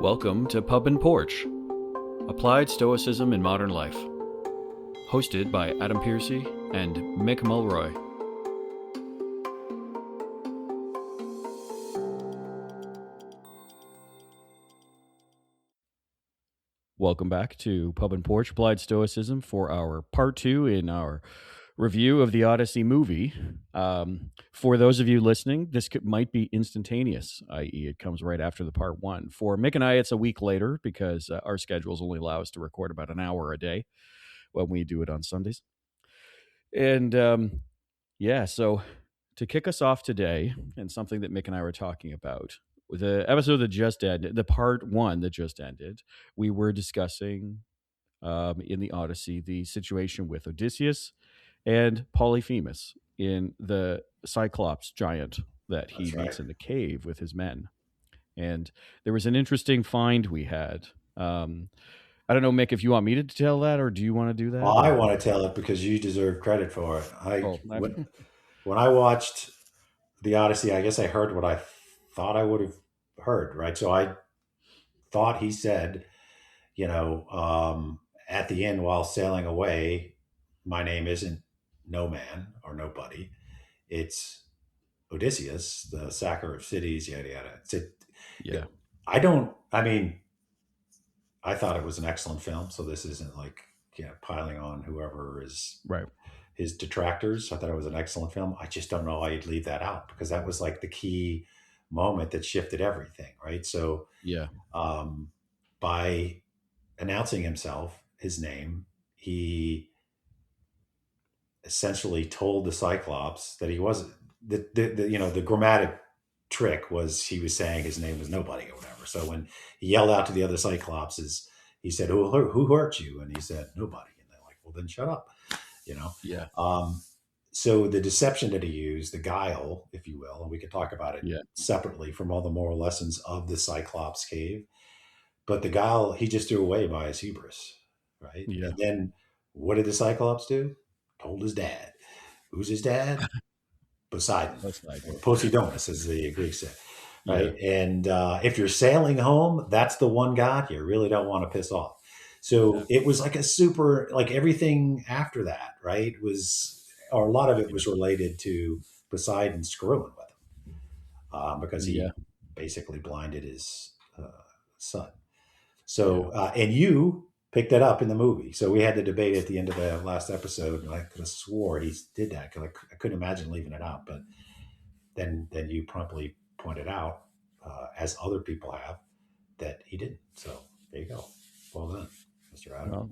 Welcome to Pub and Porch, Applied Stoicism in Modern Life, hosted by Adam Piercy and Mick Mulroy. Welcome back to Pub and Porch, Applied Stoicism for our part 2 in our review of the Odyssey movie. For those of you listening, this might be instantaneous, i.e. it comes right after the part 1. For Mick and I, it's a week later because our schedules only allow us to record about an hour a day when we do it on Sundays. And so to kick us off today, and something that Mick and I were talking about, the episode that just ended, the part 1 that just ended, we were discussing in the Odyssey the situation with Odysseus and Polyphemus in the Cyclops giant that he meets in the cave with his men. And there was an interesting find we had. I don't know, Mick, if you want me to tell that, or do you want to do that? Well, I want to tell it because you deserve credit for it. When I watched the Odyssey, I guess I heard what I thought I would have heard, right? So I thought he said, at the end while sailing away, my name isn't no man or nobody. It's Odysseus, the sacker of cities, yada, yada. I thought it was an excellent film. So this isn't like, piling on whoever is his detractors. I thought it was an excellent film. I just don't know how you'd leave that out because that was like the key moment that shifted everything. Right. So, by announcing himself, his name, he essentially told the Cyclops that he wasn't the grammatic trick was he was saying his name was nobody or whatever. So when he yelled out to the other Cyclopses, he said, who hurt you? And he said, nobody. And they're like, well, then shut up, Yeah. So the deception that he used, the guile, if you will, and we could talk about it separately from all the moral lessons of the Cyclops cave. But the guile, he just threw away by his hubris, right? Yeah. And then what did the Cyclops do? Told his dad. Who's his dad? Poseidon. Poseidonus, as the Greeks said. Right. Yeah. And if you're sailing home, that's the one god you really don't want to piss off. So it was like a super, like everything after that, right, or a lot of it was related to Poseidon screwing with him because he basically blinded his son. So, and you picked that up in the movie. So we had the debate at the end of the last episode, and I could have swore he did that because I couldn't imagine leaving it out. But then you promptly pointed out, as other people have, that he didn't. So there you go. Well done, Mr. Adam. Well,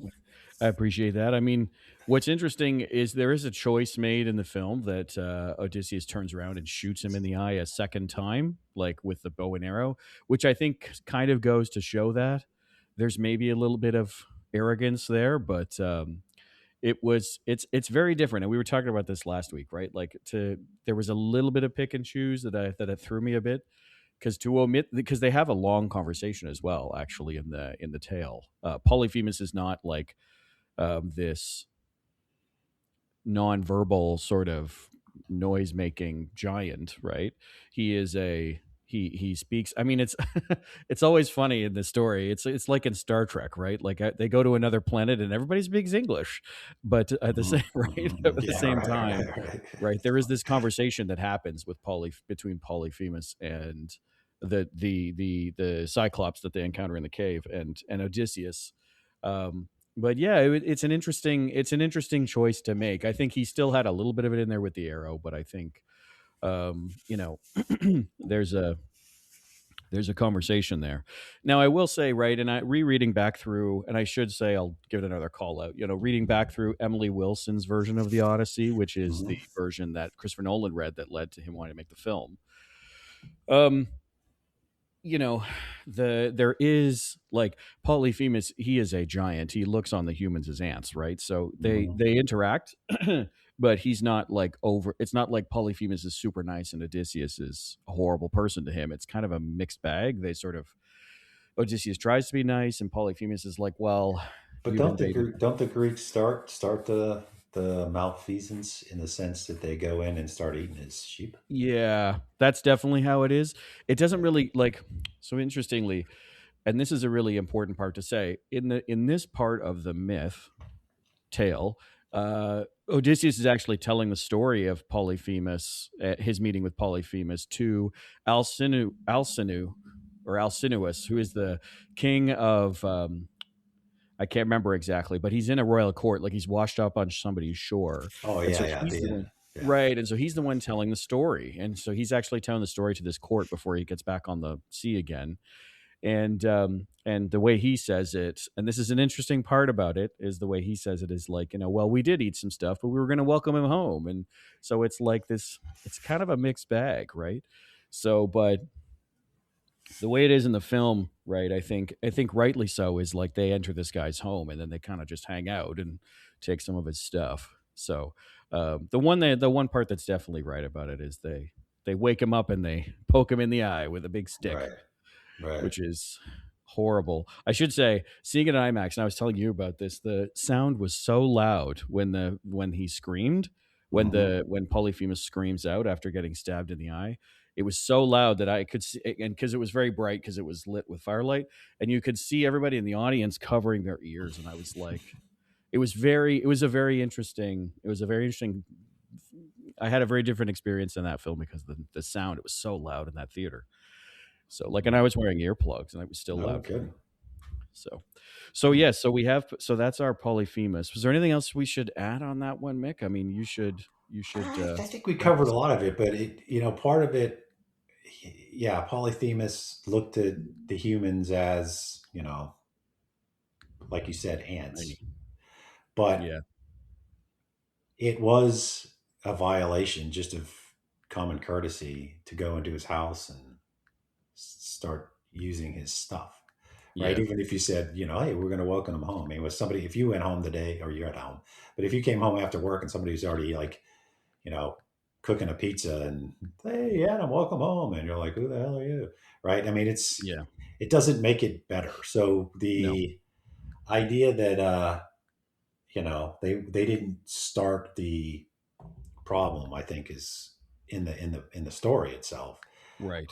I appreciate that. I mean, what's interesting is there is a choice made in the film that Odysseus turns around and shoots him in the eye a second time, like with the bow and arrow, which I think kind of goes to show that there's maybe a little bit of arrogance there, but it's very different. And we were talking about this last week, right? Like there was a little bit of pick and choose that threw me a bit. Because they have a long conversation as well, actually, in the tale. Polyphemus is not like this nonverbal sort of noise-making giant, right? He is he speaks. I mean, it's it's always funny in this story. It's like in Star Trek, right? Like they go to another planet and everybody speaks English, but at the same time, right? There is this conversation that happens with between Polyphemus and the Cyclops that they encounter in the cave and Odysseus. But yeah, it's an interesting choice to make. I think he still had a little bit of it in there with the arrow, but I think there's a conversation there. Now I will say, right, and rereading back through, and I should say I'll give it another call out, reading back through Emily Wilson's version of the Odyssey, which is the version that Christopher Nolan read that led to him wanting to make the film. There is like Polyphemus, he is a giant. He looks on the humans as ants, right? So they interact, but he's not like it's not like Polyphemus is super nice and Odysseus is a horrible person to him. It's kind of a mixed bag. They sort of, Odysseus tries to be nice and Polyphemus is like, well, but don't the Greeks start the malfeasance in the sense that they go in and start eating his sheep? Yeah, that's definitely how it is. It doesn't really so interestingly, and this is a really important part to say, in this part of the myth tale, Odysseus is actually telling the story of Polyphemus, his meeting with Polyphemus, to Alcinous, who is the king of I can't remember exactly, but he's in a royal court, like he's washed up on somebody's shore, Oh and yeah, so yeah, he's the one, yeah. right? And so he's the one telling the story, and so he's actually telling the story to this court before he gets back on the sea again. And the way he says it, and this is an interesting part about it, is the way he says it is like, well, we did eat some stuff, but we were going to welcome him home, and so it's like this. It's kind of a mixed bag, right? So, but the way it is in the film, right? I think rightly so, is like they enter this guy's home and then they kind of just hang out and take some of his stuff. So the one part that's definitely right about it is they wake him up and they poke him in the eye with a big stick, Right, right. which is horrible. I should say, seeing it in IMAX, and I was telling you about this, the sound was so loud when he screamed, Hmm. when Polyphemus screams out after getting stabbed in the eye. It was so loud that I could see, and because it was very bright, because it was lit with firelight, and you could see everybody in the audience covering their ears, and I was like, it was a very interesting. I had a very different experience in that film because the sound, it was so loud in that theater. So like, and I was wearing earplugs, and it was still Oh, loud for good. me. So Hmm. yeah, so that's our Polyphemus. Was there anything else we should add on that one, Mick? I mean, you should I think we wrap covered a this up. lot of it, but part of it, yeah, Polyphemus looked at the humans as, like you said, ants. Tiny. But Yeah, it was a violation just of common courtesy to go into his house and start using his stuff, right? yeah, Even if you said, hey, we're going to welcome him home. I mean, was somebody, if you went home today, or you're at home, but if you came home after work and somebody was already like, you know, cooking a pizza and, hey, Adam, welcome home. And you're like, who the hell are you? Right. I mean, yeah. it doesn't make it better. So No, the idea that, they didn't start the problem, I think, is in the story itself. right.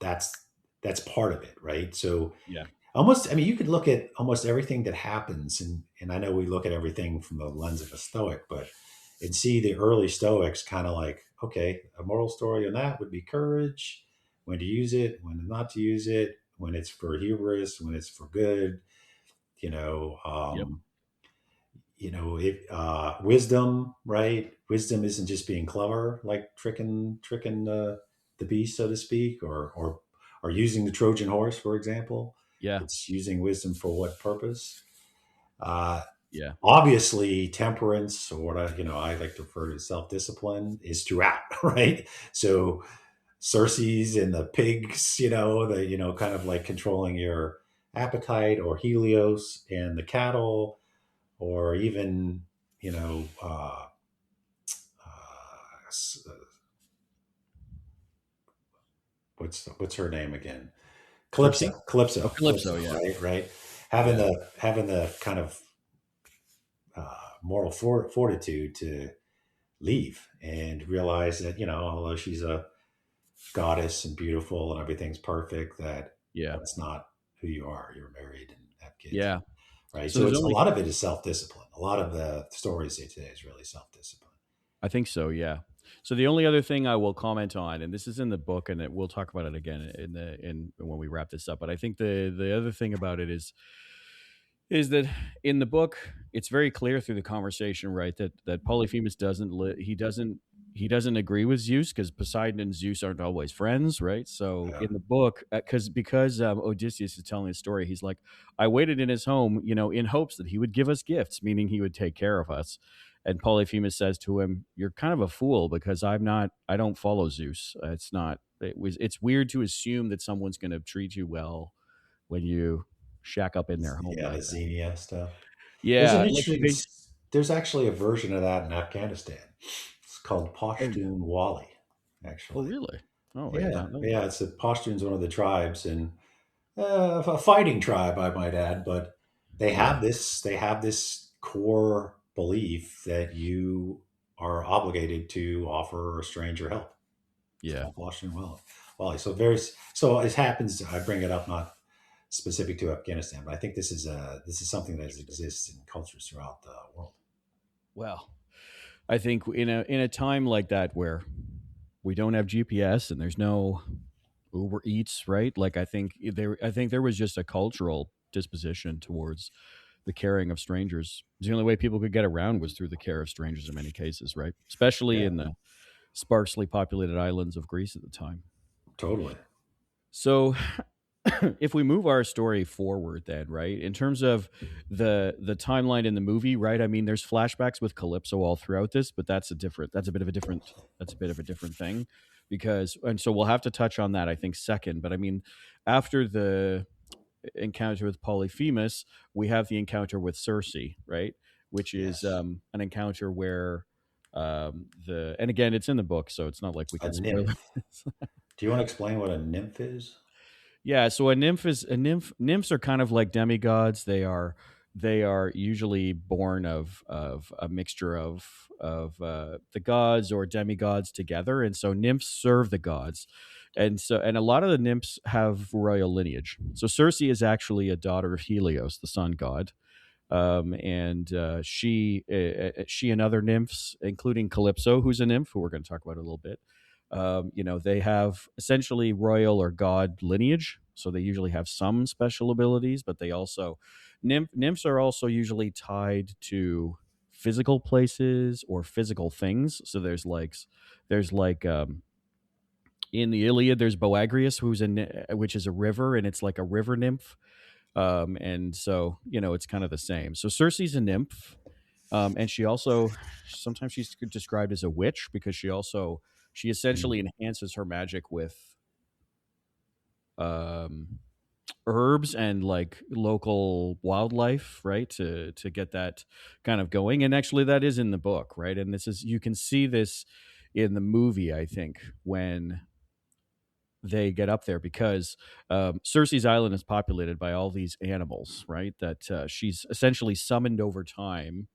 That's part of it, right? So Yeah, almost, I mean, you could look at almost everything that happens, and I know we look at everything from the lens of a Stoic, but and see the early Stoics kind of like, okay, a moral story on that would be courage, when to use it, when not to use it, when it's for hubris, when it's for good, you know. yep, If wisdom, right? Wisdom isn't just being clever, like tricking the beast, so to speak, or using the Trojan horse, for example. yeah, It's using wisdom for what purpose? Uh, yeah, Obviously, temperance, or what I like to refer to as self discipline, is throughout, right? So Circe's and the pigs, kind of like controlling your appetite, or Helios and the cattle, or even you know what's her name again? Circe. Calypso, Oh, Calypso, Calypso. Calypso, Yeah, right. Having yeah, the kind of moral fortitude to leave and realize that, although she's a goddess and beautiful and everything's perfect, yeah, that's not who you are. You're married and have kids, yeah. right? So So there's it's a only, lot of it is self discipline. A lot of the stories today is really self discipline. I think so. Yeah. So the only other thing I will comment on, and this is in the book, and we'll talk about it again in when we wrap this up. But I think the other thing about it is that in the book it's very clear through the conversation, right, that Polyphemus he doesn't agree with Zeus, because Poseidon and Zeus aren't always friends, right? So Yeah. in the book, because Odysseus is telling his story, he's like, I waited in his home, in hopes that he would give us gifts, meaning he would take care of us. And Polyphemus says to him, you're kind of a fool, because I don't follow Zeus. It's weird to assume that someone's going to treat you well when you shack up in their home Yeah, the like that. Xenia stuff. There's an Yeah, like interesting. There's actually a version of that in Afghanistan. It's called oh, Pashtun Wali. oh Actually, really? Oh, I did yeah, not know that. yeah. It's a Pashtun's one of the tribes, and a fighting tribe, I might add. But they Yeah, have this. They have this core belief that you are obligated to offer a stranger help. It's yeah, called Pashtun Wali. So it happens. I bring it up not specific to Afghanistan, but I think this is something that exists in cultures throughout the world. Well, I think in a time like that where we don't have GPS and there's no Uber Eats, right? Like I think there was just a cultural disposition towards the caring of strangers. The only way people could get around was through the care of strangers in many cases, right? Especially Yeah, in the sparsely populated islands of Greece at the time. totally. So if we move our story forward then, right, in terms of the timeline in the movie, right, I mean there's flashbacks with Calypso all throughout this, but that's a bit of a different thing, because and so we'll have to touch on that I think second. But I mean, after the encounter with Polyphemus, we have the encounter with Circe, right, which is Yes, an encounter where the and again it's in the book, so it's not like we a can spoil nymph. it. Do you want to explain what a nymph is? Yeah, so a nymph is a nymph. Nymphs are kind of like demigods. They are usually born of a mixture of the gods or demigods together, and so nymphs serve the gods, and a lot of the nymphs have royal lineage. So Circe is actually a daughter of Helios, the sun god, and she and other nymphs, including Calypso, who's a nymph, who we're going to talk about a little bit. They have essentially royal or god lineage, so they usually have some special abilities, but they also nymphs are also usually tied to physical places or physical things. So there's like in the Iliad, there's Boagrius, which is a river, and it's like a river nymph. And so it's kind of the same. So Circe's a nymph, and she also sometimes she's described as a witch because she essentially enhances her magic with um, herbs and like local wildlife, right? To get that kind of going. And actually, that is in the book, right? And this is you can see this in the movie, I think, when they get up there, because Circe's island is populated by all these animals, right? That she's essentially summoned over time,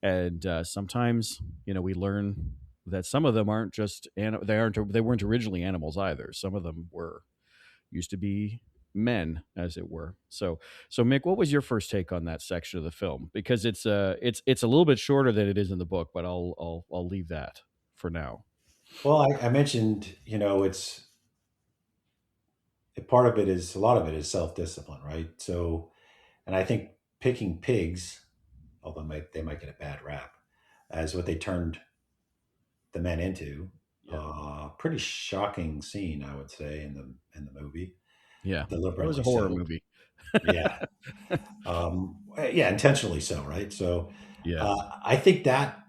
and sometimes we learn that some of them aren't just they weren't originally animals either. Some of them were used to be men, as it were. So Mick, what was your first take on that section of the film? Because it's a little bit shorter than it is in the book, but I'll leave that for now. Well, I mentioned, it's part of it is a lot of it is self discipline, right? So, and I think picking pigs, although they might get a bad rap, as what they turned the men into. Yeah, Pretty shocking scene, I would say, in the movie, yeah, that was a deliberately horror so. movie. Yeah, yeah, intentionally so, right? So, Yeah, I think that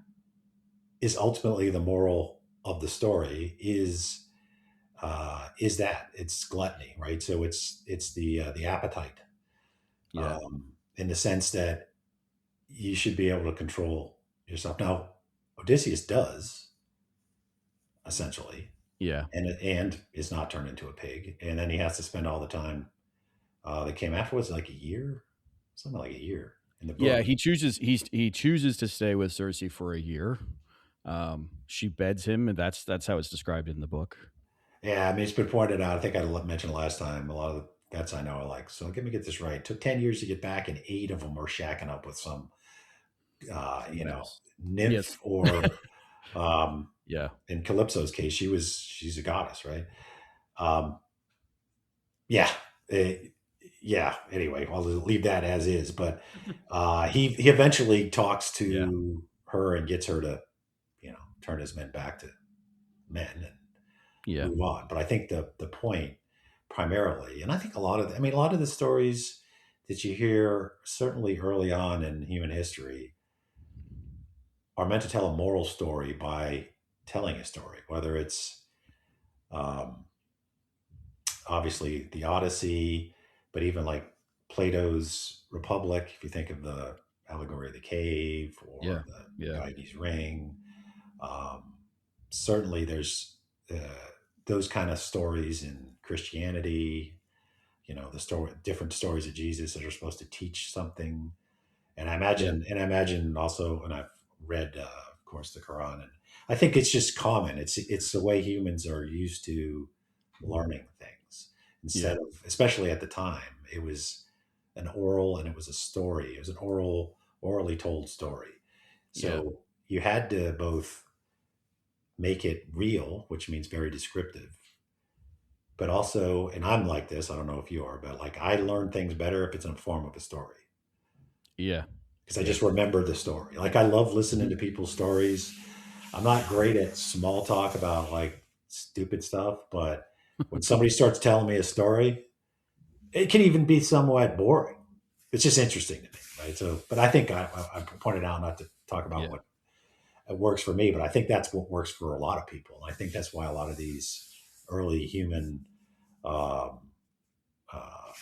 is ultimately the moral of the story is that it's gluttony, right? So it's the appetite, yeah, in the sense that you should be able to control yourself. Now, Odysseus does essentially, yeah. and is not turned into a pig, and then he has to spend all the time that came afterwards, like a year, something like a year in the Yeah, book. he chooses to stay with Circe for a year. She beds him, and that's how it's described in the book. Yeah, I mean, it's been pointed out. I think I mentioned last time. A lot of the vets I know are like, "So let me get this right. It took 10 years to get back, and 8 of them were shacking up with some, Mess. nymph Yes. or, um, Yeah. in Calypso's case, she's a goddess, right? Um, yeah, eh, yeah. Anyway, I'll leave that as is. But he eventually talks Yeah. to her and gets her to, turn his men back to men and Yeah. move on. But I think the point primarily, and I think a lot of the stories that you hear, certainly early on in human history, are meant to tell a moral story by telling a story, whether it's um, obviously the Odyssey, but even like Plato's Republic, if you think of the allegory of the cave Yeah. or the Yeah. Gyges ring, um, certainly there's uh, those kind of stories in Christianity. The story, different stories of Jesus that are supposed to teach something. Yeah. And I imagine also, and I've read, of course, the Quran, and I think it's just common. It's the way humans are used to learning things Yeah. instead of, especially at the time. It was an oral, and it was a story. It was an orally told story. Yeah. So you had to both make it real, which means very descriptive, but also, and I'm like this, I don't know if you are, but like I learn things better if it's in the form of a story Yeah. because I Yeah. just remember the story. Like I love listening to people's stories. I'm not great at small talk about like stupid stuff, but when somebody starts telling me a story, it can even be somewhat boring. It's just interesting to me, right? So, but I think I pointed out not to talk about Yeah. what works for me, but I think that's what works for a lot of people. And I think that's why a lot of these early human um,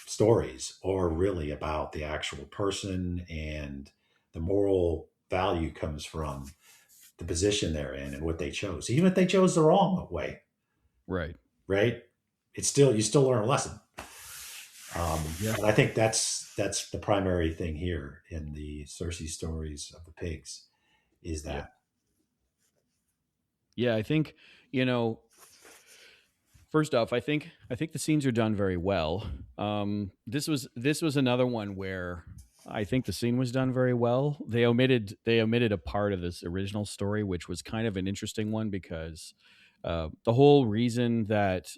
stories are really about the actual person, and the moral value comes from the position they're in and what they chose. Even if they chose the wrong way, Right. right? It's still, you still learn a lesson. Yeah. And I think that's the primary thing here in the Circe stories of the pigs is Yeah. that. Yeah. I think, you know, first off, I think the scenes are done very well. This was another one where I think the scene was done very well. They omitted a part of this original story, which was kind of an interesting one because the whole reason that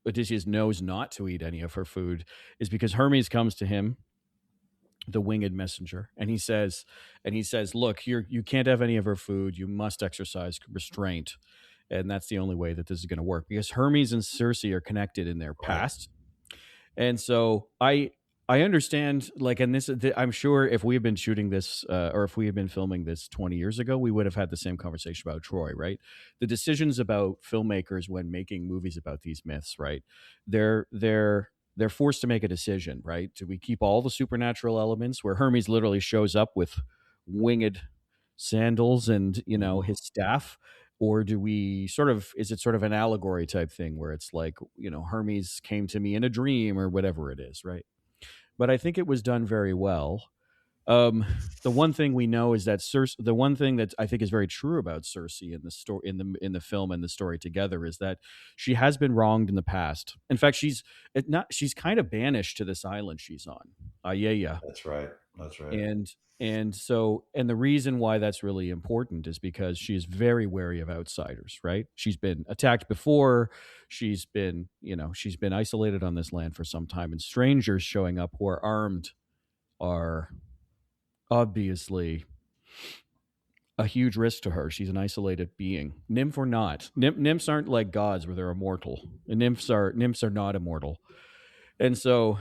Odysseus knows not to eat any of her food is because Hermes comes to him, the winged messenger, and he says, "Look, you can't have any of her food. You must exercise restraint." And that's the only way that this is going to work because Hermes and Circe are connected in their Right. past. And so I understand, like, and I'm sure if we had been shooting this or if we had been filming this 20 years ago, we would have had the same conversation about Troy, right? The decisions about filmmakers when making movies about these myths, right? They're forced to make a decision, right? Do we keep all the supernatural elements where Hermes literally shows up with winged sandals and his staff, or do we is it sort of an allegory type thing where it's like Hermes came to me in a dream or whatever it is, right? But I think it was done very well. The one thing we know is that Circe. The one thing that I think is very true about Circe in the story, in the film and the story together, is that she has been wronged in the past. In fact, she's kind of banished to this island she's on, Aiea. That's right. That's right. And the reason why that's really important is because she is very wary of outsiders, right? She's been attacked before. She's been isolated on this land for some time, and strangers showing up who are armed are obviously a huge risk to her. She's an isolated being, nymph or not. Nymphs aren't like gods where they're immortal. And nymphs are not immortal. And so,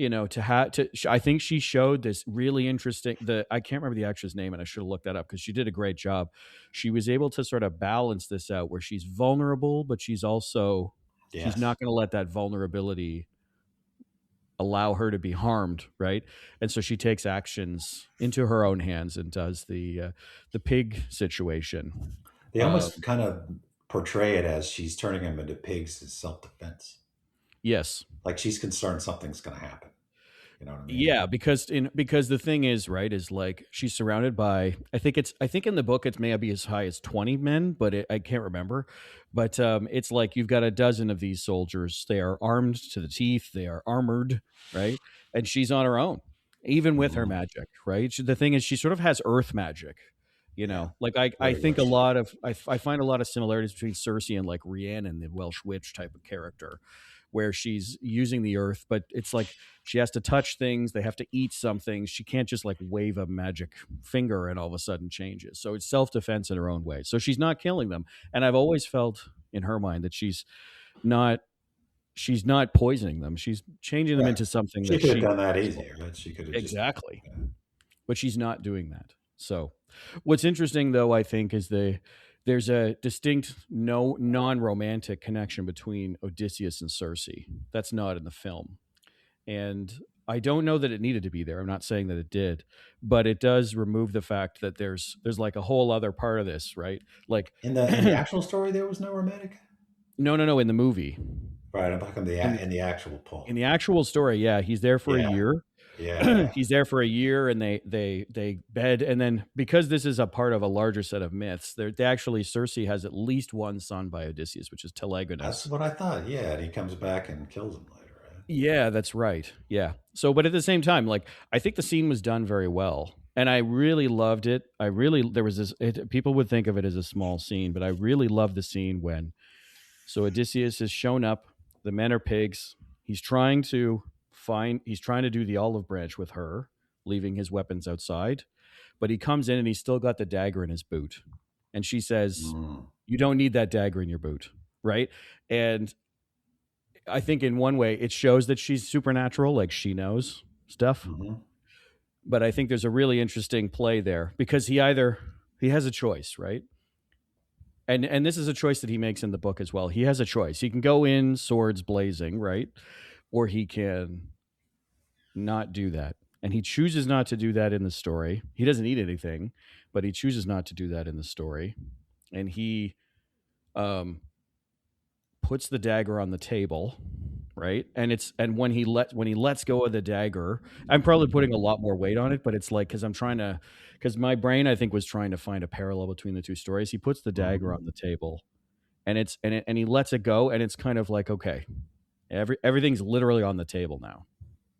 I think she showed this really interesting. I can't remember the actress name, and I should have looked that up because she did a great job. She was able to sort of balance this out where she's vulnerable, but she's not Yes. going to let that vulnerability allow her to be harmed, right? And so she takes actions into her own hands and does the pig situation. They almost kind of portray it as she's turning them into pigs as self-defense. Yes. Like she's concerned something's going to happen. You know what I mean? Yeah, because the thing is, right, is like she's surrounded by, I think in the book it may be as high as 20 men, but I can't remember. But it's like you've got a dozen of these soldiers. They are armed to the teeth. They are armored, right? And she's on her own, even with her Mhm. magic, right? The thing is, she sort of has earth magic. Yeah. Like I Very think much a so. lot of I find a lot of similarities between Circe and like Rhiannon, the Welsh witch type of character, where she's using the earth, but it's like she has to touch things. They have to eat something. She can't just like wave a magic finger and all of a sudden changes. So it's self-defense in her own way. So she's not killing them. And I've always felt in her mind that not she's not poisoning them. She's changing them Right. into something She that could have she done that easier, right? She could have just. exactly. Yeah. But she's not doing that. So what's interesting though, I think, is there's a distinct no non-romantic connection between Odysseus and Circe. That's not in the film. And I don't know that it needed to be there. I'm not saying that it did, but it does remove the fact that there's like a whole other part of this, right? Like In the actual story, there was no romantic. no, in the movie. Right. I'm talking In in the actual in poem. the actual story, yeah, he's there for a Yeah. year. Yeah. He's there for a year, and they bed, and then because this is a part of a larger set of myths, they actually Circe has at least one son by Odysseus, which is That's Telegonus. what I thought. Yeah. And he comes back and kills him later, right? Yeah, that's right. Yeah. So, but at the same time, like, I think the scene was done very well, and I really loved it. There was people would think of it as a small scene, but I really love the scene when, so Odysseus has shown up, the men are pigs. He's trying to do the olive branch with her, leaving his weapons outside, but he comes in and he's still got the dagger in his boot. And she says, "You don't need that dagger in your boot." Right? And I think in one way it shows that she's supernatural, like she knows stuff. Mm-hmm. But I think there's a really interesting play there because he has a choice, right? And this is a choice that he makes in the book as well. He has a choice. He can go in swords blazing, right? Or he can not do that. And he chooses not to do that in the story. He doesn't eat anything, but he chooses not to do that in the story. And he puts the dagger on the table, right? And when he lets go of the dagger, I'm probably putting a lot more weight on it, but it's like because my brain I think was trying to find a parallel between the two stories. He puts the dagger on the table, and he lets it go, and it's kind of like, okay, everything's literally on the table now.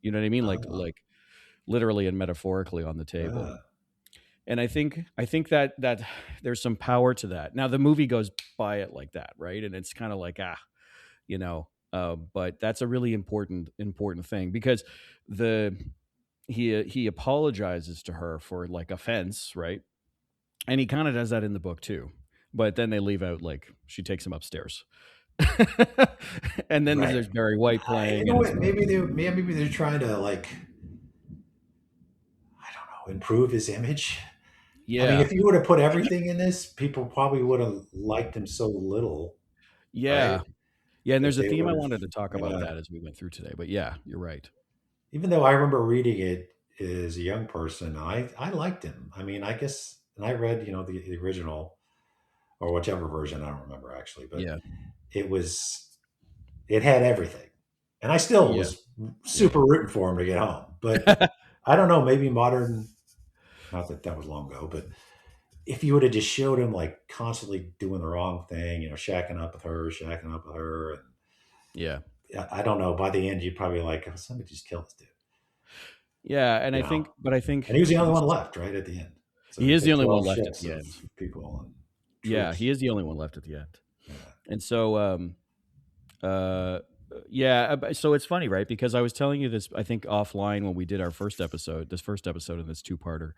You know what I mean? Like literally and metaphorically on the table. And I think that there's some power to that. Now the movie goes by it like that, right? And it's kind of like but that's a really important thing because he apologizes to her for like offense, right? And he kind of does that in the book too. But then they leave out like she takes him upstairs. And then there's Barry White playing. You know what? Maybe they're trying to like, I don't know, improve his image. Yeah. I mean, if you would have put everything in this, people probably would have liked him so little. Yeah. Right? Yeah, and there's a theme I wanted to talk about that as we went through today. But yeah, you're right. Even though I remember reading it as a young person, I liked him. I mean, I guess, and I read, the original or whichever version, I don't remember actually, but it had everything. And I still was super rooting for him to get home. But I don't know, maybe modern, not that was long ago, but if you would have just showed him like constantly doing the wrong thing, shacking up with her. And I don't know. By the end, you'd probably like, oh, somebody just kill this dude. Yeah. And I think, and he was the only one left right at the end. So he is the only one left at the end. People and yeah, he is the only one left at the end. Yeah. And so, so it's funny, right? Because I was telling you this, I think offline when we did our first episode in this two-parter,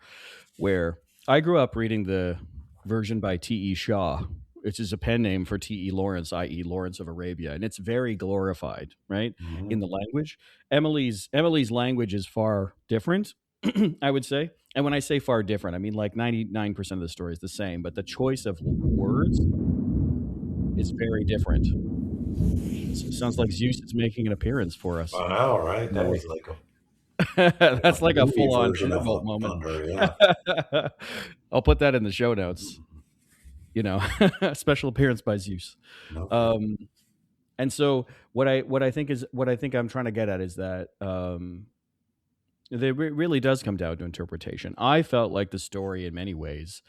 where I grew up reading the version by T.E. Shaw, which is a pen name for T.E. Lawrence, i.e. Lawrence of Arabia. And it's very glorified, right? Mm-hmm. In the language. Emily's language is far different, I would say. And when I say far different, I mean like 99% of the story is the same, but the choice of words is very different. So it sounds like Zeus is making an appearance for us. I know, right? That was like that's like a full-on Thunderbolt moment. Thunder, yeah. I'll put that in the show notes. Special appearance by Zeus. Okay. And so what I think I'm trying to get at is that it really does come down to interpretation. I felt like the story in many ways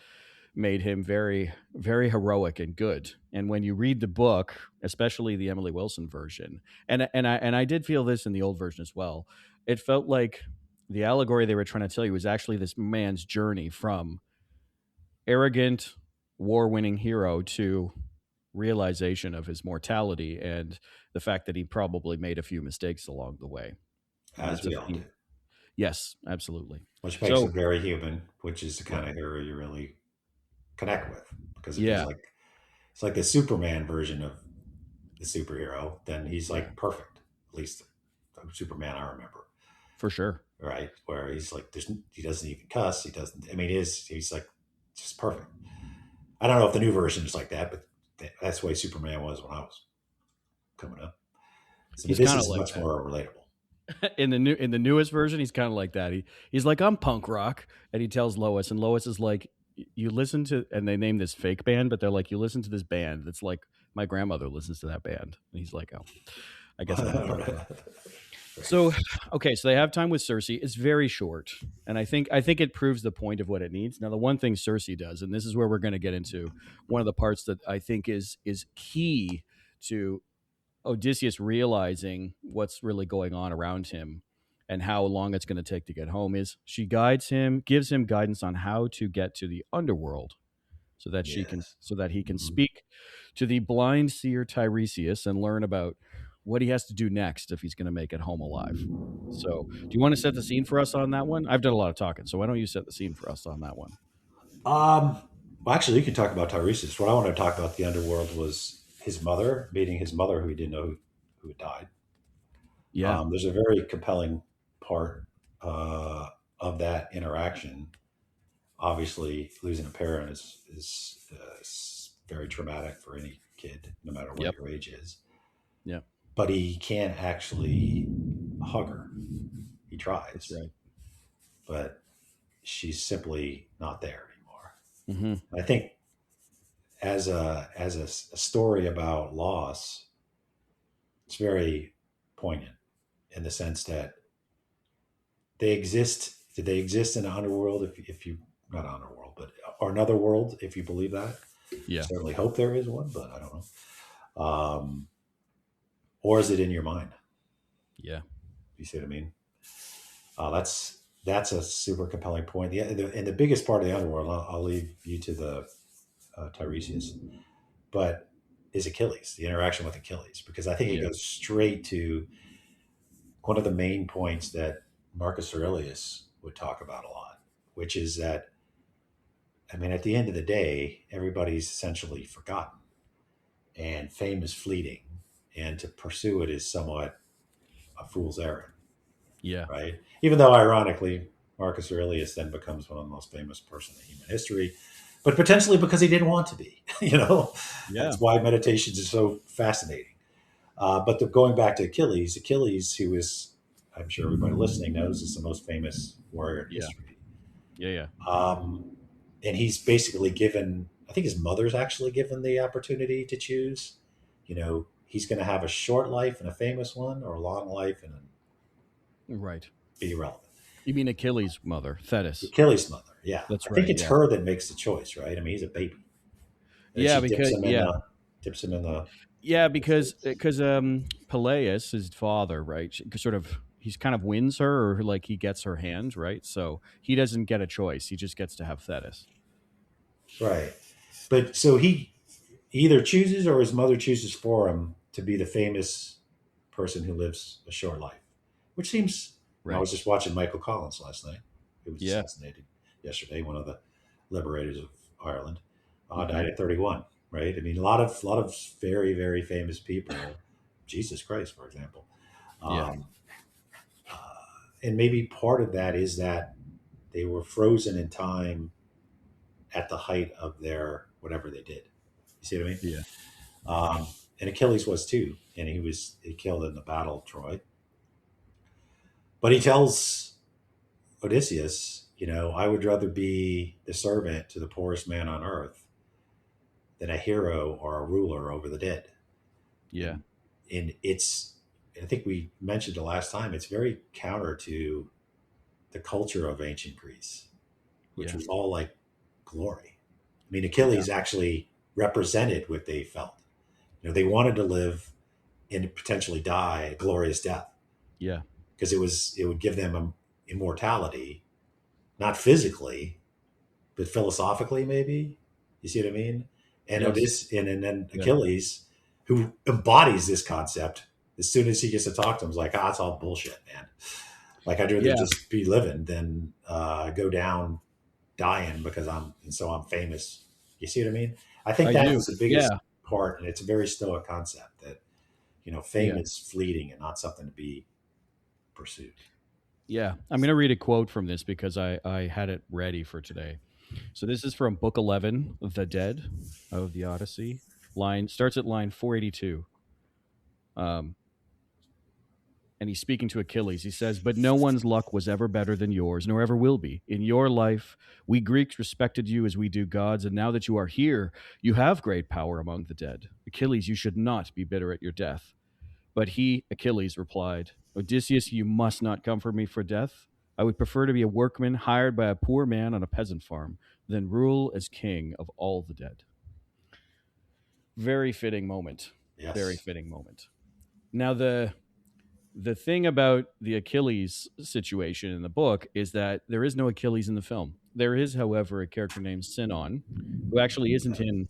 made him very, very heroic and good. And when you read the book, especially the Emily Wilson version, and I did feel this in the old version as well, it felt like the allegory they were trying to tell you was actually this man's journey from arrogant, war-winning hero to realization of his mortality and the fact that he probably made a few mistakes along the way. As we all do. Yes, absolutely. Which makes him very human, which is the kind of hero you really connect with. Because if it's like the Superman version of the superhero, then he's like perfect. At least the Superman I remember. For sure. Right? Where he's like, he doesn't even cuss. He doesn't, I mean, he's like just perfect. I don't know if the new version is like that, but that's the way Superman was when I was coming up. So this is like much more relatable. In the newest version, he's kind of like that. He's like, I'm punk rock, and he tells Lois, and Lois is like, you listen to, and they name this fake band, but they're like, you listen to this band that's like my grandmother listens to that band, and he's like, oh, I guess I'm not part of it. So, okay, so they have time with Circe. It's very short, and I think it proves the point of what it needs. Now, the one thing Circe does, and this is where we're going to get into one of the parts that I think is key to Odysseus realizing what's really going on around him and how long it's going to take to get home is she guides him, gives him guidance on how to get to the underworld so that Yes. he can speak to the blind seer Tiresias and learn about what he has to do next if he's going to make it home alive. So, do you want to set the scene for us on that one? I've done a lot of talking, so why don't you set the scene for us on that one? Well, actually, you can talk about Tiresias. What I wanted to talk about the underworld was his mother, meeting his mother, who he didn't know who had died. Yeah. There's a very compelling part of that interaction. Obviously, losing a parent is very traumatic for any kid, no matter what Yep. your age is. Yeah. But he can't actually hug her. He That's tries, right. but she's simply not there anymore. Mm-hmm. I think as a story about loss, it's very poignant in the sense that they exist. Did they exist in an underworld? If you not underworld, but or another world, if you believe that, Yeah. certainly hope there is one, but I don't know. Or is it in your mind? Yeah. You see what I mean? That's a super compelling point. And the biggest part of the underworld, I'll leave you to the Tiresias, but is Achilles, the interaction with Achilles, because I think it Yeah. goes straight to one of the main points that Marcus Aurelius would talk about a lot, which is that, I mean, at the end of the day, everybody's essentially forgotten and fame is fleeting. And to pursue it is somewhat a fool's errand, Yeah. right? Even though, ironically, Marcus Aurelius then becomes one of the most famous person in human history, but potentially because he didn't want to be. Yeah. That's why meditations is so fascinating. Going back to Achilles, who is, I'm sure everybody listening knows, is the most famous warrior in Yeah. history. Yeah. Yeah. And he's basically given, I think his mother's actually given the opportunity to choose. He's going to have a short life and a famous one, or a long life and Right. be irrelevant. You mean Achilles' mother, Thetis? Achilles' mother, yeah. That's I think right. it's Yeah. her that makes the choice, right? I mean, he's a baby. And then Yeah. she dips Because him in yeah. the Yeah. the sea. Because Peleus, his father, right? Sort of he's kind of wins her, or like he gets her hand, right? So he doesn't get a choice. He just gets to have Thetis. Right. But so he either chooses or his mother chooses for him to be the famous person who lives a short life, which seems. I Right. was just watching Michael Collins last night, who was Yeah. assassinated yesterday, one of the liberators of Ireland, Mm-hmm. died at 31. Right? I mean, a lot of very very famous people. Jesus Christ, for example. Yeah. Um, and maybe part of that is that they were frozen in time at the height of their whatever they did. You see what I mean? Yeah. And Achilles was too, and he killed in the battle of Troy. But he tells Odysseus, I would rather be the servant to the poorest man on earth than a hero or a ruler over the dead. Yeah. And I think we mentioned the last time, it's very counter to the culture of ancient Greece, which Yeah. was all like glory. I mean, Yeah. Achilles actually represented what they felt. They wanted to live and potentially die a glorious death Yeah. because it would give them immortality, not physically, but philosophically, maybe. You see what I mean? And Yes. and then Yeah. Achilles, who embodies this concept, as soon as he gets to talk to him, is like, it's all bullshit, man. Like, I'd rather Yeah. just be living than go down dying because I'm famous. You see what I mean? I think I that do. was the biggest Yeah. part, and it's a very stoic concept that fame Yeah. is fleeting and not something to be pursued. Yeah. I'm going to read a quote from this because I had it ready for today. So this is from Book 11, The Dead of the Odyssey. Line starts at line 482. Um, and he's speaking to Achilles. He says, "But no one's luck was ever better than yours, nor ever will be. In your life, we Greeks respected you as we do gods, and now that you are here, you have great power among the dead. Achilles, you should not be bitter at your death." But he, Achilles, replied, "Odysseus, you must not come for me for death. I would prefer to be a workman hired by a poor man on a peasant farm than rule as king of all the dead." Very fitting moment. Very Yes. fitting moment. Now the thing about the Achilles situation in the book is that there is no Achilles in the film. There is, however, a character named Sinon, who actually isn't in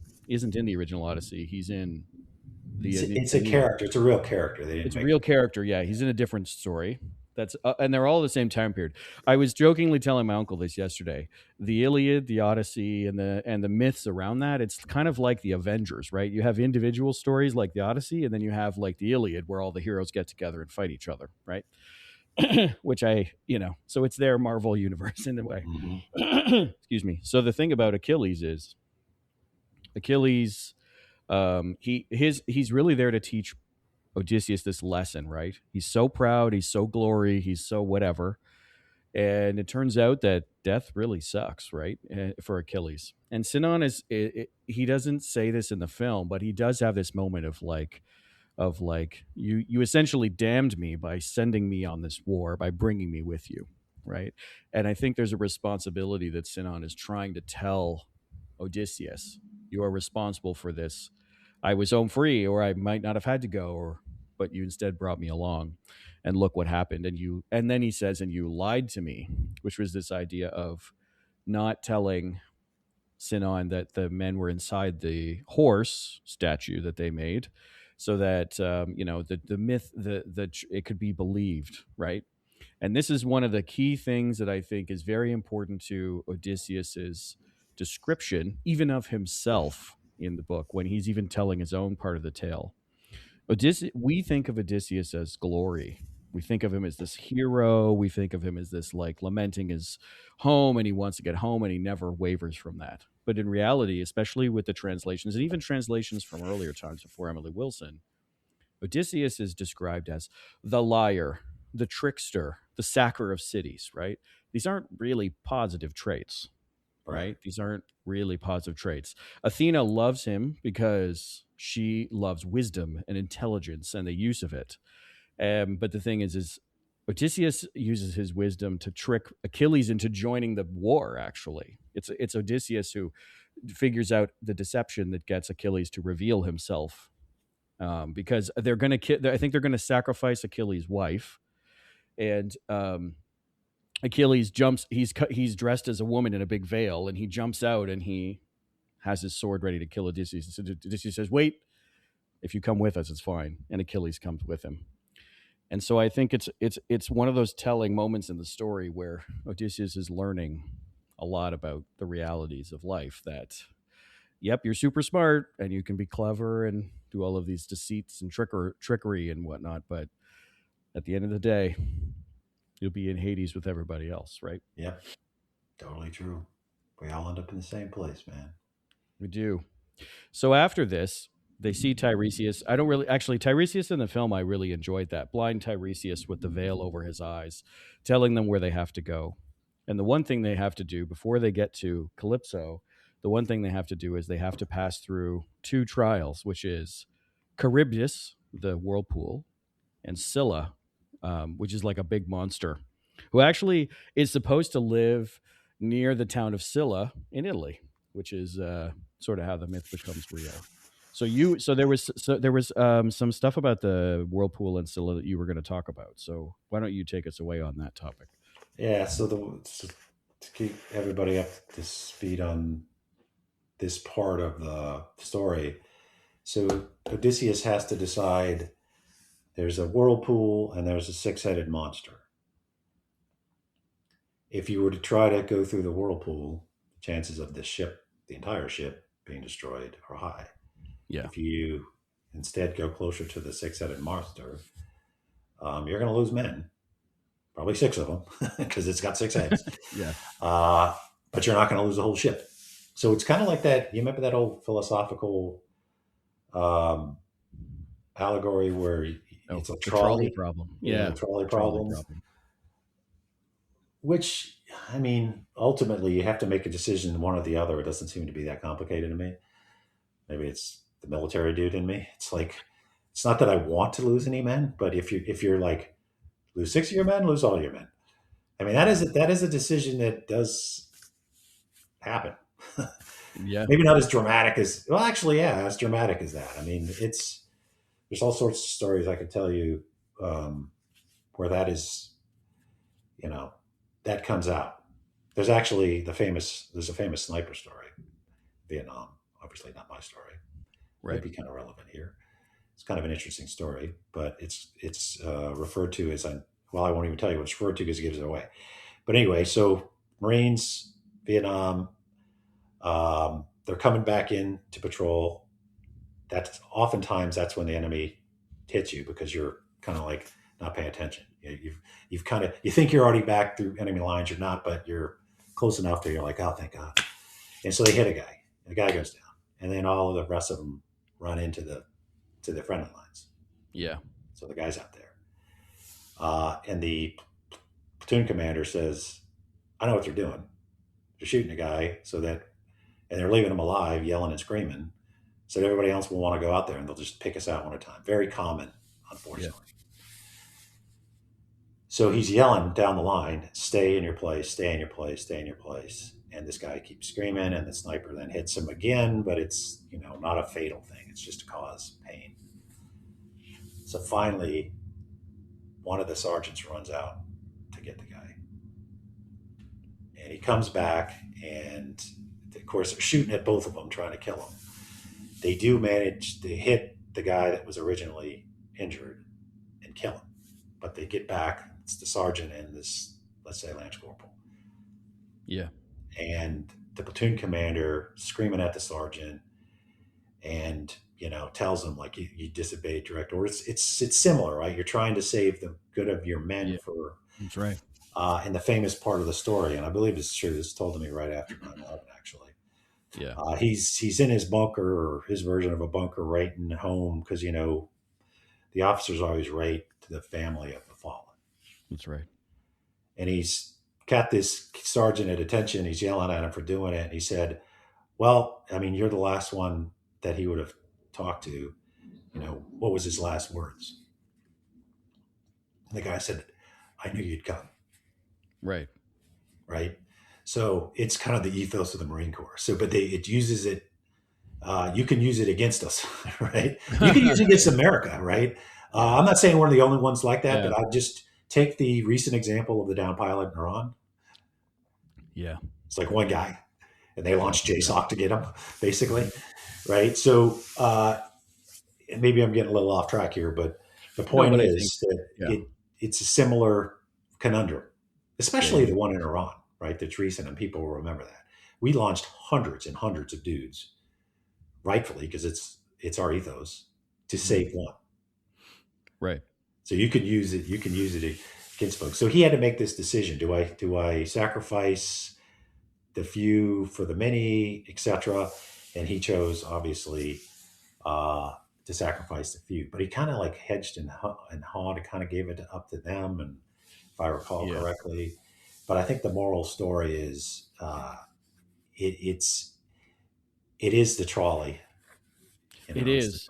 the original Odyssey. He's in It's the a new one. character. It's a real character. They didn't It's a make real him. character. Yeah, he's in a different story. That's and they're all the same time period. I was jokingly telling my uncle this yesterday. The Iliad, the Odyssey, and the myths around that. It's kind of like the Avengers, right? You have individual stories like the Odyssey, and then you have like the Iliad, where all the heroes get together and fight each other, right? Which so it's their Marvel universe in a way. Mm-hmm. Excuse me. So the thing about Achilles is Achilles, he's really there to teach Odysseus this lesson, right? He's so proud, he's so glory, he's so whatever. And it turns out that death really sucks, right? For Achilles. And Sinon he doesn't say this in the film, but he does have this moment of like you essentially damned me by sending me on this war, by bringing me with you, right? And I think there's a responsibility that Sinon is trying to tell Odysseus, you are responsible for this. I was home free, or I might not have had to go, but you instead brought me along, and look what happened. And then he says, and you lied to me, which was this idea of not telling Sinon that the men were inside the horse statue that they made, so that the myth, it could be believed, right? And this is one of the key things that I think is very important to Odysseus's description, even of himself in the book, when he's even telling his own part of the tale. We think of Odysseus as glory. We think of him as this hero. We think of him as this like lamenting his home, and he wants to get home, and he never wavers from that. But in reality, especially with the translations and even translations from earlier times before Emily Wilson, Odysseus is described as the liar, the trickster, the sacker of cities, right? These aren't really positive traits, right? These aren't really positive traits. Athena loves him because she loves wisdom and intelligence and the use of it. But the thing is Odysseus uses his wisdom to trick Achilles into joining the war. Actually, it's Odysseus who figures out the deception that gets Achilles to reveal himself, because they're going to. I think they're going to sacrifice Achilles' wife, and Achilles jumps. He's dressed as a woman in a big veil, and he jumps out, and he has his sword ready to kill Odysseus. And Odysseus says, "Wait, if you come with us, it's fine." And Achilles comes with him. And so I think it's one of those telling moments in the story where Odysseus is learning a lot about the realities of life. That, yep, you're super smart and you can be clever and do all of these deceits and trickery and whatnot, but at the end of the day, you'll be in Hades with everybody else, right? Yep, totally true. We all end up in the same place, man. We do. So after this, they see Tiresias. I don't really actually Tiresias in the film. I really enjoyed that blind Tiresias with the veil over his eyes, telling them where they have to go. And the one thing they have to do before they get to Calypso, the one thing they have to do is they have to pass through two trials, which is Charybdis, the whirlpool, and Scylla, which is like a big monster, who actually is supposed to live near the town of Scylla in Italy, which is sort of how the myth becomes real. So there was some stuff about the whirlpool and Scylla that you were going to talk about. So why don't you take us away on that topic? Yeah. So to keep everybody up to speed on this part of the story, so Odysseus has to decide. There's a whirlpool and there's a six-headed monster. If you were to try to go through the whirlpool, the chances of the entire ship, being destroyed are high. Yeah. If you instead go closer to the six-headed monster, you're going to lose men, probably six of them, because it's got six heads. Yeah. But you're not going to lose the whole ship. So it's kind of like that. You remember that old philosophical allegory where it's a trolley problem. Yeah, Yeah. trolley problem. Which, I mean, ultimately you have to make a decision one or the other. It doesn't seem to be that complicated to me. Maybe it's the military dude in me. It's like, it's not that I want to lose any men, but if you're like, lose six of your men, lose all your men. I mean, that is a decision that does happen. Yeah. Maybe not as dramatic as, well, actually, yeah, as dramatic as that. I mean, it's there's all sorts of stories I could tell you where that is, you know, that comes out. There's actually there's a famous sniper story, Vietnam. Obviously, not my story. Might Right. be kind of relevant here. It's kind of an interesting story, but it's referred to as well. I won't even tell you what it's referred to because it gives it away. But anyway, so Marines, Vietnam, they're coming back in to patrol. That's oftentimes that's when the enemy hits you because you're kind of like not paying attention. You've kind of you think you're already back through enemy lines. You're not, but you're close enough to you're like, oh, thank God. And so they hit a guy. The guy goes down, and then all of the rest of them run into the friendly lines. Yeah. So the guy's out there, and the platoon commander says, "I know what they're doing. They're shooting a guy so that, and they're leaving him alive, yelling and screaming, so that everybody else will want to go out there and they'll just pick us out one at a time." Very common, unfortunately. Yeah. So he's yelling down the line, "Stay in your place, stay in your place, stay in your place." And this guy keeps screaming, and the sniper then hits him again, but it's not a fatal thing. It's just to cause pain. So finally, one of the sergeants runs out to get the guy, and he comes back, and of course they're shooting at both of them, trying to kill him. They do manage to hit the guy that was originally injured and kill him, but they get back. It's the sergeant and this, let's say, lance corporal. Yeah. And the platoon commander screaming at the sergeant, and tells him like you disobeyed direct orders. It's similar, right? You're trying to save the good of your men for. That's right. And the famous part of the story, and I believe it's true. This is told to me right after 9/11, actually. Yeah. He's in his bunker, or his version of a bunker, writing home because the officers always write to the family of the fallen. That's right. And he's got this sergeant at attention. He's yelling at him for doing it. And he said, "Well, I mean, you're the last one that he would have talked to. What was his last words?" And the guy said, "I knew you'd come." Right. Right. So it's kind of the ethos of the Marine Corps. So, but it uses it. You can use it against us, right? You can use it against America, right? I'm not saying we're the only ones like that, but I just take the recent example of the down pilot in Iran. Yeah. It's like one guy, and they launched JSOC to get him, basically, right? So maybe I'm getting a little off track here, but the point is that it's a similar conundrum, especially the one in Iran, right? That's recent, and people will remember that. We launched hundreds and hundreds of dudes, rightfully, because it's our ethos, to save one. Right. So you could use it. You can use it against folks. So he had to make this decision: do I sacrifice the few for the many, etc.? And he chose, obviously, to sacrifice the few. But he kind of like hedged and hawed, and kind of gave it up to them, and if I recall correctly. But I think the moral story is it is the trolley. It is.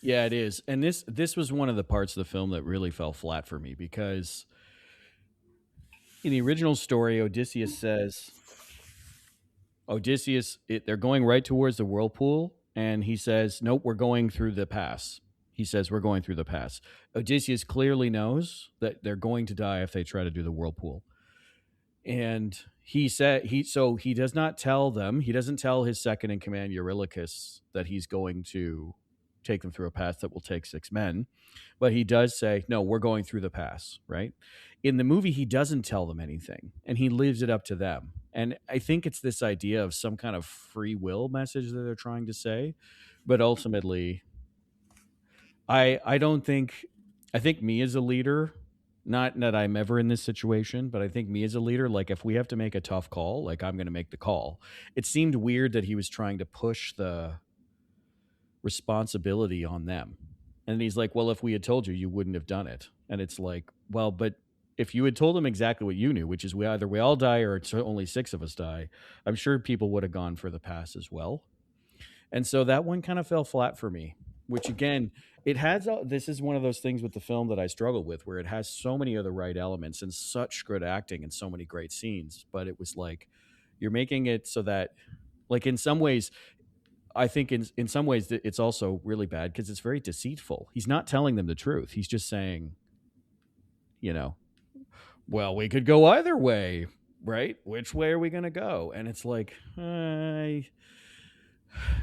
Yeah, it is. And this was one of the parts of the film that really fell flat for me, because in the original story, Odysseus says, they're going right towards the whirlpool, and he says, "Nope, we're going through the pass." He says, "We're going through the pass." Odysseus clearly knows that they're going to die if they try to do the whirlpool. And he said he does not tell them. He doesn't tell his second in command, Eurylochus, that he's going to take them through a pass that will take 6 men. But he does say, "No, we're going through the pass," right? In the movie, he doesn't tell them anything, and he leaves it up to them. And I think it's this idea of some kind of free will message that they're trying to say. But ultimately, I think me as a leader, not that I'm ever in this situation, but I think me as a leader, like if we have to make a tough call, like I'm going to make the call. It seemed weird that he was trying to push the responsibility on them. And he's like, "Well, if we had told you, you wouldn't have done it." And it's like, well, but if you had told them exactly what you knew, which is we all die or it's only 6 of us die, I'm sure people would have gone for the pass as well. And so that one kind of fell flat for me, which again, this is one of those things with the film that I struggle with, where it has so many of the right elements and such good acting and so many great scenes. But it was like, you're making it so that, like, in some ways, I think in some ways that it's also really bad because it's very deceitful. He's not telling them the truth. He's just saying, you know, well, we could go either way, right? Which way are we going to go? And it's like,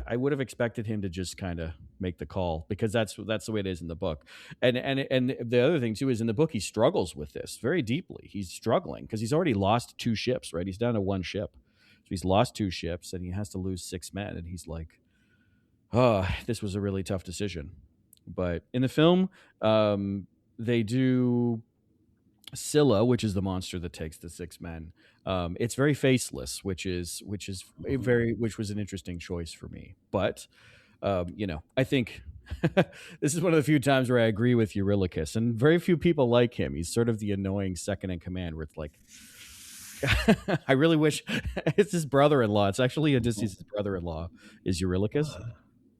I would have expected him to just kind of make the call because that's the way it is in the book. And the other thing too is in the book he struggles with this very deeply. He's struggling because he's already lost 2 ships, right? He's down to 1 ship. So he's lost 2 ships and he has to lose 6 men and he's like, "Oh, this was a really tough decision." But in the film, they do Scylla, which is the monster that takes the 6 men. It's very faceless, which was an interesting choice for me. But I think this is one of the few times where I agree with Eurylochus, and very few people like him. He's sort of the annoying second in command, where it's like, I really wish it's his brother-in-law. It's actually Odysseus' brother-in-law is Eurylochus,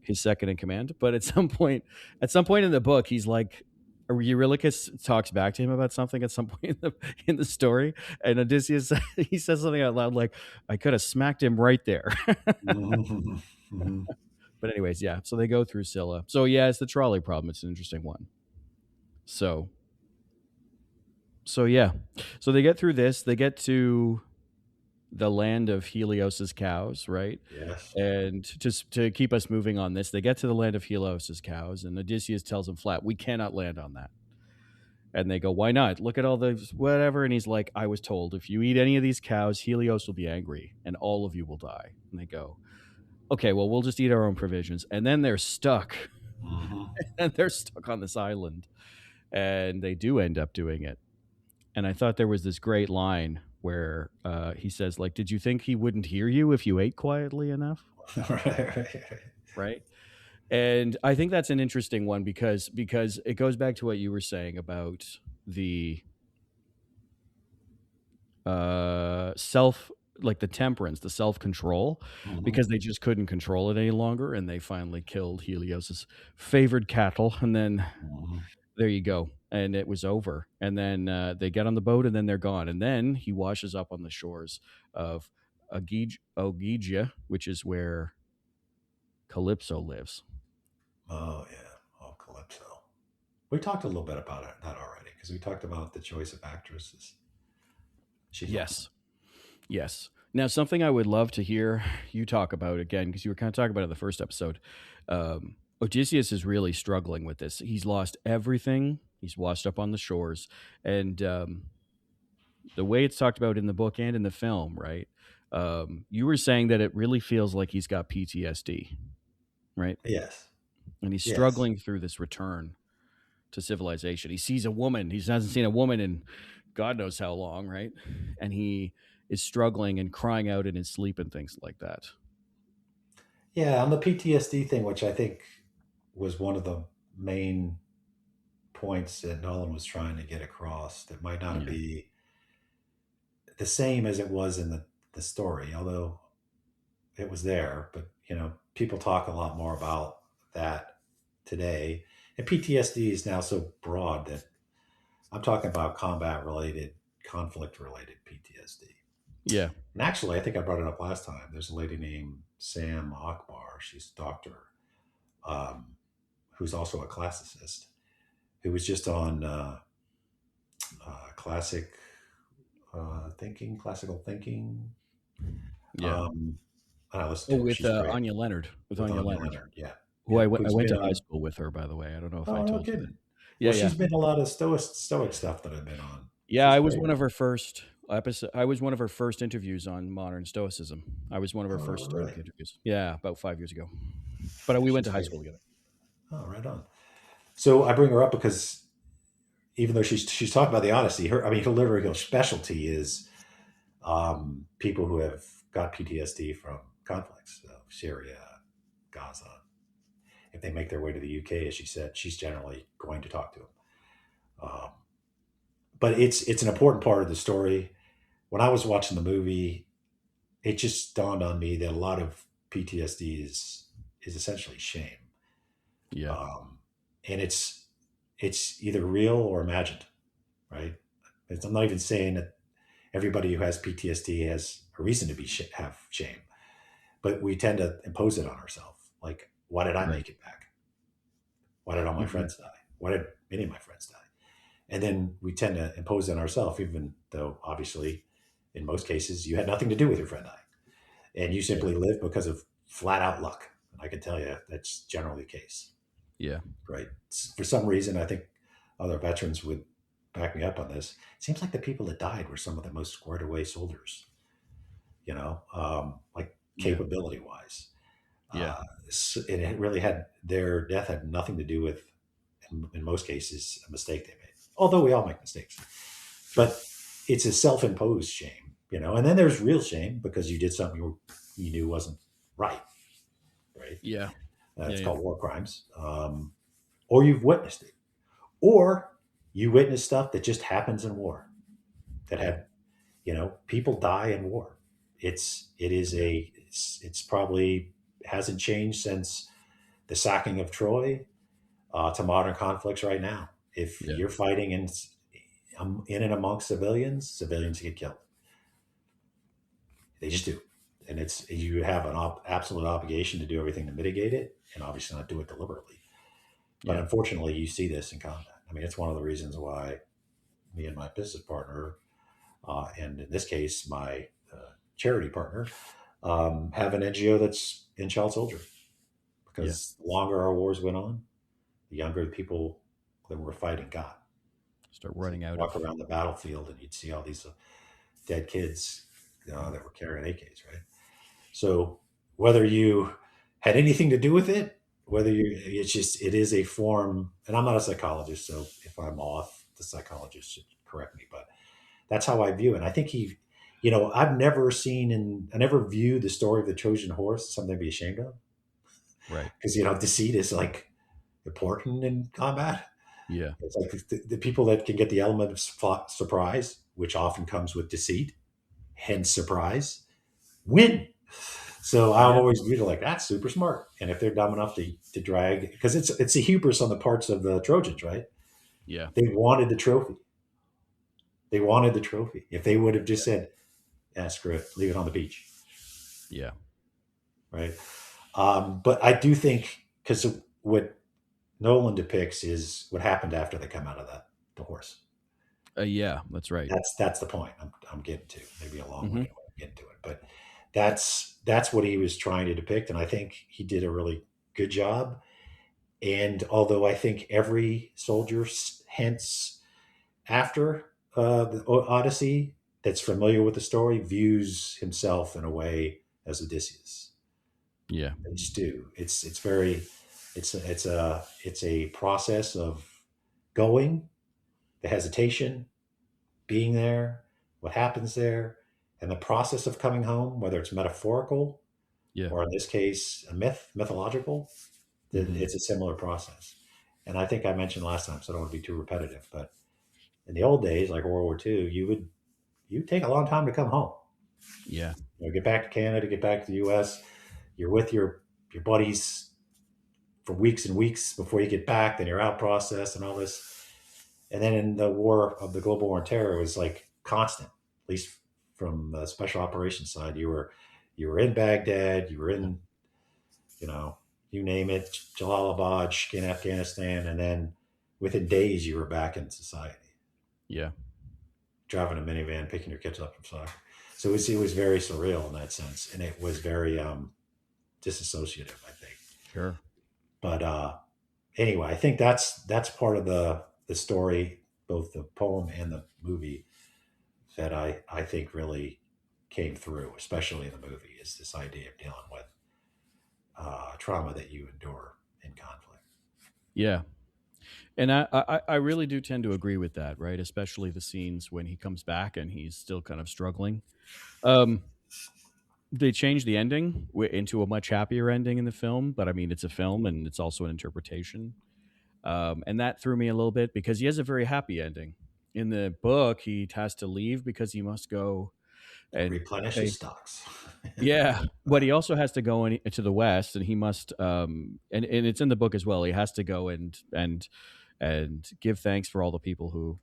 his second in command. But at some point in the book, he's like, Eurylochus talks back to him about something at some point in the story, and Odysseus he says something out loud like, "I could have smacked him right there." But anyways, yeah. So they go through Scylla. So yeah, it's the trolley problem. It's an interesting one. So yeah. So they get through this. They get to the land of Helios's cows, right? Yes. And just to keep us moving on this, they get to the land of Helios's cows, and Odysseus tells them flat, "We cannot land on that." And they go, "Why not? Look at all the whatever." And he's like, "I was told if you eat any of these cows, Helios will be angry, and all of you will die." And they go, "Okay, well, we'll just eat our own provisions." And then they're stuck. And they're stuck on this island. And they do end up doing it. And I thought there was this great line where he says, like, "Did you think he wouldn't hear you if you ate quietly enough?" Right. And I think that's an interesting one because it goes back to what you were saying about the like the temperance, the self-control, because they just couldn't control it any longer, and they finally killed Helios's favored cattle, and then there you go, and it was over. And then they get on the boat, and then they're gone, and then he washes up on the shores of Ogygia, which is where Calypso lives. Oh yeah, Calypso. We talked a little bit about that already because we talked about the choice of actresses. Yes. Now, something I would love to hear you talk about again, because you were kind of talking about it in the first episode. Odysseus is really struggling with this. He's lost everything. He's washed up on the shores. And the way it's talked about in the book and in the film, right? You were saying that it really feels like he's got PTSD, right? Yes. And he's struggling through this return to civilization. He sees a woman. He hasn't seen a woman in God knows how long, right? And he is struggling and crying out in his sleep and things like that. Yeah, on the PTSD thing, which I think was one of the main points that Nolan was trying to get across, that might not be the same as it was in the story, although it was there. But, people talk a lot more about that today. And PTSD is now so broad that I'm talking about combat-related, conflict-related PTSD. Yeah. And actually, I think I brought it up last time. There's a lady named Sam Akbar. She's a doctor who's also a classicist, who was just on classical thinking. Yeah. I listened to with Anya Leonard. With Anya Leonard. Yeah. Who I went to high school with her, by the way. I don't know if I told you that. Yeah, she's been a lot of stoic stuff that I've been on. Yeah, I was one of her first episode. I was one of her first interviews on modern stoicism. I was one of her first interviews. Yeah, about 5 years ago. But we went to high school together. Oh, right on. So I bring her up because even though she's talking about the Odyssey, her literary specialty is people who have got PTSD from conflicts, so Syria, Gaza. If they make their way to the UK, as she said, she's generally going to talk to them. But it's an important part of the story. When I was watching the movie, it just dawned on me that a lot of PTSD is essentially shame. Yeah. And it's either real or imagined, right? I'm not even saying that everybody who has PTSD has a reason to have shame, but we tend to impose it on ourselves. Like, why did I Right. make it back? Why did all my Mm-hmm. friends die? Why did many of my friends die? And then we tend to impose on ourselves, even though obviously, in most cases, you had nothing to do with your friend dying, and you Yeah. simply live because of flat out luck. And I can tell you that's generally the case, Yeah. right? For some reason, I think other veterans would back me up on this. It seems like the people that died were some of the most squared away soldiers, like Yeah. capability wise. Yeah. It really had their death had nothing to do with, in most cases, a mistake they made. Although we all make mistakes, Sure. but it's a self-imposed shame. And then there's real shame because you did something you knew wasn't right, right? Yeah. Yeah. It's Yeah. called war crimes, or you've witnessed it, or you witness stuff that just happens in war that Yeah. had, people die in war. Yeah. It's probably hasn't changed since the sacking of Troy to modern conflicts right now. If Yeah. you're fighting in and amongst civilians get killed. They just do. And you have an absolute obligation to do everything to mitigate it, and obviously not do it deliberately. But Yeah. unfortunately, you see this in combat. I mean, it's one of the reasons why me and my business partner, and in this case, my charity partner, have an NGO that's in child soldier. Yeah. Because the longer our wars went on, the younger the people that were fighting got. Start So you running out walk of. around the battlefield and you'd see all these dead kids that were carrying AKs, right? So whether you had anything to do with it, it is a form, and I'm not a psychologist, so if I'm off, the psychologist should correct me, but that's how I view it. And I think I never viewed the story of the Trojan horse as something to be ashamed of Right. because, deceit is like important in combat. Yeah. It's like the people that can get the element of surprise, which often comes with deceit, hence surprise, win. So I Yeah. always viewed it like that's super smart. And if they're dumb enough to drag, because it's a hubris on the parts of the Trojans, right? Yeah. They wanted the trophy. They wanted the trophy. If they would have just said, "Yeah, screw it, leave it on the beach," Yeah. right? But I do think because what Nolan depicts is what happened after they come out of the horse. Yeah. That's right. That's the point I'm getting to. Maybe a Mm-hmm. long-winded way of getting to it, but that's what he was trying to depict, and I think he did a really good job. And although I think every soldier, hence after the Odyssey, that's familiar with the story, views himself in a way as Odysseus. Yeah. They just do. It's very it's a process of going, the hesitation, being there, what happens there, and the process of coming home, whether it's metaphorical Yeah. or in this case a mythological. Mm-hmm. It's a similar process. And I think I mentioned last time, so I don't want to be too repetitive, but in the old days, like World War II, you'd take a long time to come home. Yeah. Get back to Canada, get back to the US. You're with your buddies for weeks and weeks before you get back, then you're out process and all this. And then in the war of the global war on terror, it was like constant, at least from the special operations side. You were in Baghdad, you were in, you know, you name it, Jalalabad, in Afghanistan, and then within days you were back in society, Yeah. driving a minivan, picking your kids up from soccer. So it was very surreal in that sense, and it was very disassociative, I think. Sure. But anyway, I think that's part of the story, both the poem and the movie, that I think really came through, especially in the movie, is this idea of dealing with trauma that you endure in conflict. Yeah. And I really do tend to agree with that, right? Especially the scenes when he comes back and he's still kind of struggling. Um, they changed the ending into a much happier ending in the film, but I mean, it's a film and it's also an interpretation. And that threw me a little bit because he has a very happy ending. In the book, he has to leave because he must go and Replenish his pay. stocks. Yeah, but Right. he also has to go to the west, and he must, and it's in the book as well. He has to go and give thanks for all the people who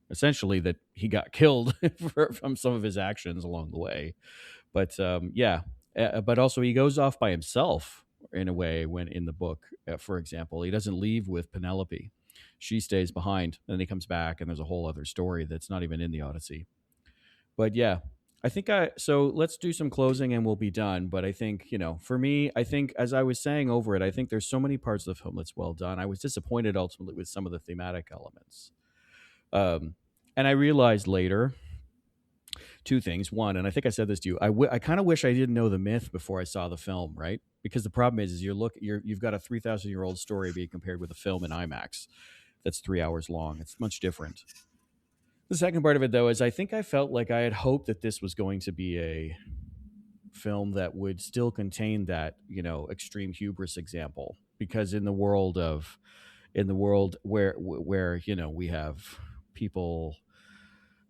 essentially that he got killed from some of his actions along the way. But yeah, but also he goes off by himself in a way when in the book. For example, he doesn't leave with Penelope. She stays behind, and then he comes back, and there's a whole other story that's not even in the Odyssey. But yeah, I think so let's do some closing and we'll be done. But I think, for me, I think as I was saying over it, I think there's so many parts of the film that's well done. I was disappointed ultimately with some of the thematic elements. And I realized later two things. One, and I think I said this to you, I kind of wish I didn't know the myth before I saw the film, right? Because the problem is you've got a 3,000-year-old story being compared with a film in IMAX that's 3 hours long. It's much different. The second part of it, though, is I think I felt like I had hoped that this was going to be a film that would still contain that, extreme hubris example. Because in the world where we have people,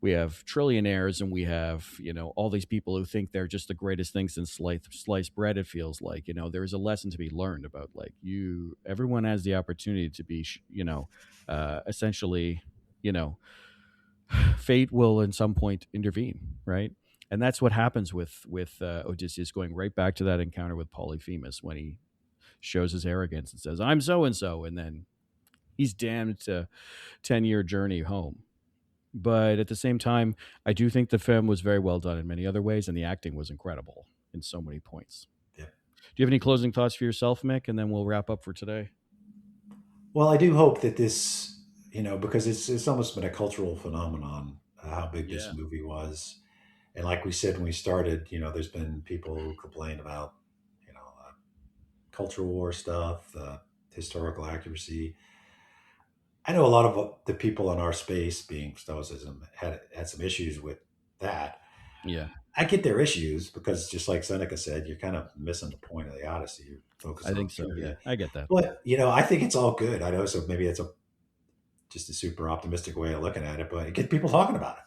we have trillionaires, and we have all these people who think they're just the greatest things in sliced bread. It feels like there's a lesson to be learned about everyone has the opportunity to be essentially fate will in some point intervene, right? And that's what happens with Odysseus, going right back to that encounter with Polyphemus when he shows his arrogance and says, "I'm so and so," and then he's damned to 10-year journey home. But at the same time, I do think the film was very well done in many other ways, and the acting was incredible in so many points. Yeah. Do you have any closing thoughts for yourself, Mick? And then we'll wrap up for today. Well, I do hope that this, because it's almost been a cultural phenomenon, how big this movie was. And like we said when we started, there's been people who complain about, cultural war stuff, historical accuracy. I know a lot of the people in our space, being Stoicism, had some issues with that. Yeah. I get their issues because, just like Seneca said, you're kind of missing the point of the Odyssey. You're focused on trivia. Yeah, I get that. But, I think it's all good. I know, so maybe it's just a super optimistic way of looking at it, but it gets people talking about it.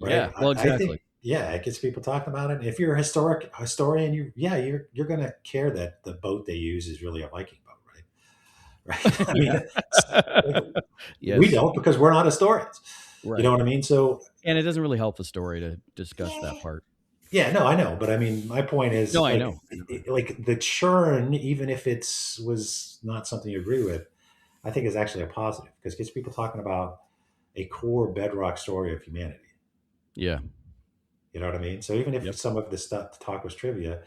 Right? Yeah, well, exactly. It gets people talking about it. If you're a historian, you're going to care that the boat they use is really a Viking boat, right? I mean, yes. We don't, because we're not historians. Right. You know what I mean? So, and it doesn't really help the story to discuss that part. Yeah, no, I know, but I mean, my point is, no, I know. Like the churn, even if was not something you agree with, I think is actually a positive, because it gets people talking about a core bedrock story of humanity. Yeah. You know what I mean? So even if some of the talk was trivia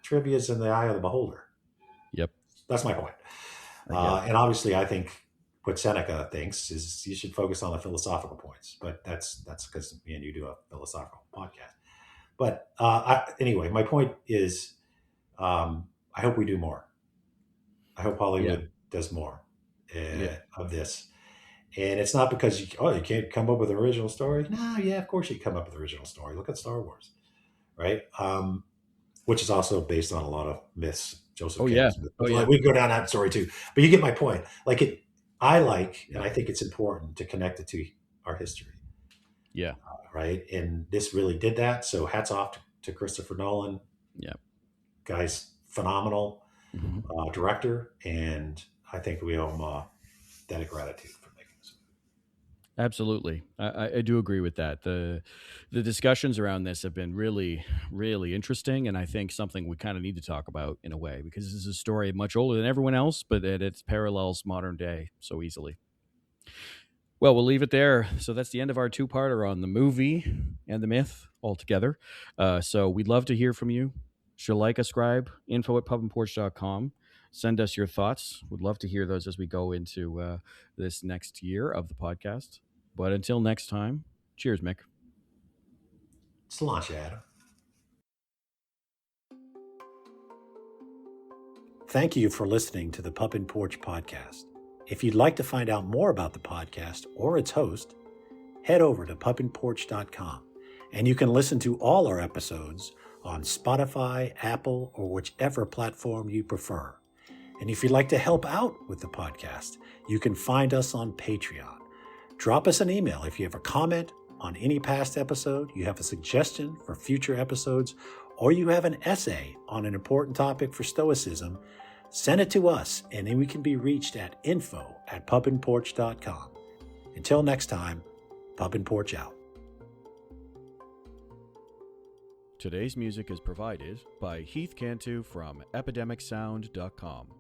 is in the eye of the beholder. Yep. That's my point. And obviously, I think what Seneca thinks is you should focus on the philosophical points, but that's because me and you do a philosophical podcast. But anyway, my point is, I hope we do more. I hope Hollywood does more of this. And it's not because you can't come up with an original story. No, yeah, of course you can come up with an original story. Look at Star Wars, right? Which is also based on a lot of myths. Joseph Campbell's myth. We can go down that story too. But you get my point. And I think it's important to connect it to our history. Yeah. Right. And this really did that. So hats off to Christopher Nolan. Yeah. Guy's phenomenal director. And I think we owe him debt of gratitude for making this movie. Absolutely. I do agree with that. The discussions around this have been really, really interesting. And I think something we kind of need to talk about in a way, because this is a story much older than everyone else, but it parallels modern day so easily. Well, we'll leave it there. So that's the end of our two-parter on the movie and the myth altogether. So we'd love to hear from you. Should like, ascribe, info@pubandporch.com. Send us your thoughts. We'd love to hear those as we go into this next year of the podcast. But until next time, cheers, Mick. Cilantro, Adam. Thank you for listening to the Pub and Porch podcast. If you'd like to find out more about the podcast or its host, head over to pubandporch.com, and you can listen to all our episodes on Spotify, Apple, or whichever platform you prefer. And if you'd like to help out with the podcast, you can find us on Patreon. Drop us an email if you have a comment on any past episode, you have a suggestion for future episodes, or you have an essay on an important topic for Stoicism. Send it to us, and then we can be reached at info@pubandporch.com. Until next time, Pub and Porch out. Today's music is provided by Heath Cantu from epidemicsound.com.